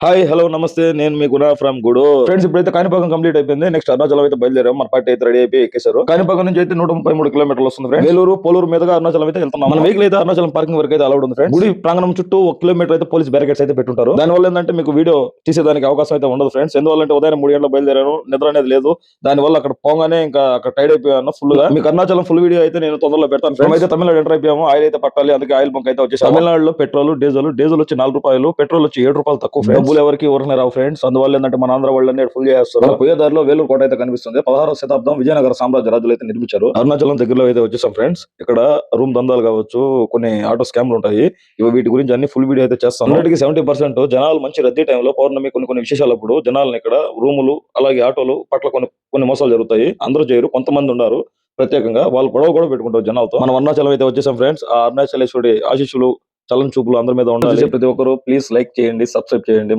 Hi hello నమస్తే నేను మీ గుణ from గుడు ఫ్రెండ్స్. ఇప్పుడైతే కాణిపాకం కంప్లీట్ అయిపోయింది. నెక్స్ట్ అరుణాచలం అయితే బయలుదేరాం. మన పార్టీ అయితే రెడీ అయిపోయి ఎక్కేశారు. కాణిపాకం నుంచి అయితే 133 కిలోమీటర్లు వస్తుంది ఫ్రెండ్స్. వేలూరు పోలూరు మీదుగా అరుణాచలం అయితే వెళ్తున్నాం. మన వెహికల్ అయితే అరుణాచలం పార్కింగ్ వరకు అయితే అలౌడ్ ఉంది ఫ్రెండ్స్. గుడి ప్రాంగణం చుట్టూ 1 కిలోమీటర్ అయితే పోలీస్ బ్యారికేడ్స్ అయితే పెట్టుంటారు. దానివల్ల ఏంటంటే మీకు వీడియో తీసేదానికి అవకాశం అయితే ఉండదు ఫ్రెండ్స్. ఎందువల్లంటే ఉదయం 3 గంటలకు బయలుదేరాను, నిద్ర అనేది లేదు. దానివల్ల అక్కడ పోగానే ఇంకా అక్కడ టైడ్ అయిపోయాను ఫుల్ గా. మీకు అరుణాచలం ఫుల్ వీడియో అయితే నేను తొందరలో పెడతాను ఫ్రెండ్స్. అయితే తమిళనాడు ఎంటర్ అయిపోయాము. ఆయిల్ అయితే పట్టాలి, అందుకే ఆయిల్ బంక్ అయితే వచ్చేసి తమిళనాడులో పెట్రోల్ డీజిల్ వచ్చి 4 రూపాయలు, పెట్రోల్ వచ్చి 7 రూపాయలు తక్కువ. డబ్బులు ఎవరికి ఊరనే రావు ఫ్రెండ్స్. అందువల్ల ఏంటంటే మన ఆంధ్ర వాళ్ళని ఫుల్ చేస్తారు. పోయే దారిలో వేలూరు కోట అయితే కనిపిస్తుంది. 16వ శతాబ్దం విజయనగర సామ్రాజ్య రాజులు అయితే నిర్మించారు. అరుణాచలం దగ్గరలో అయితే వచ్చేసాం ఫ్రెండ్స్. ఇక్కడ రూమ్ దందాలు కావచ్చు, కొన్ని ఆటో స్కామ్లు ఉంటాయి. ఇవి వీటి గురించి అన్ని ఫుల్ వీడియో అయితే చేస్తాను. 70% జనాలు మంచి రద్దీ టైంలో పౌర్ణమి కొన్ని విశేషాలప్పుడు జనాలను ఇక్కడ రూములు అలాగే ఆటోలు పట్ల కొన్ని మోసాలు జరుగుతాయి. అందరూ చేయరు, కొంతమంది ఉన్నారు ప్రత్యేకంగా. వాళ్ళు గొడవ పెట్టుకుంటారు జనాలతో. మనం అరుణాచలం అయితే వచ్చేసాం ఫ్రెండ్స్. ఆ అరుణాచలేశ్వరుడి ఆశీస్సులు చలం చూపులు అందరి మీద ఉండాలి. ప్రతి ఒక్కరు ప్లీజ్ లైక్ చేయండి, సబ్స్క్రైబ్ చేయండి.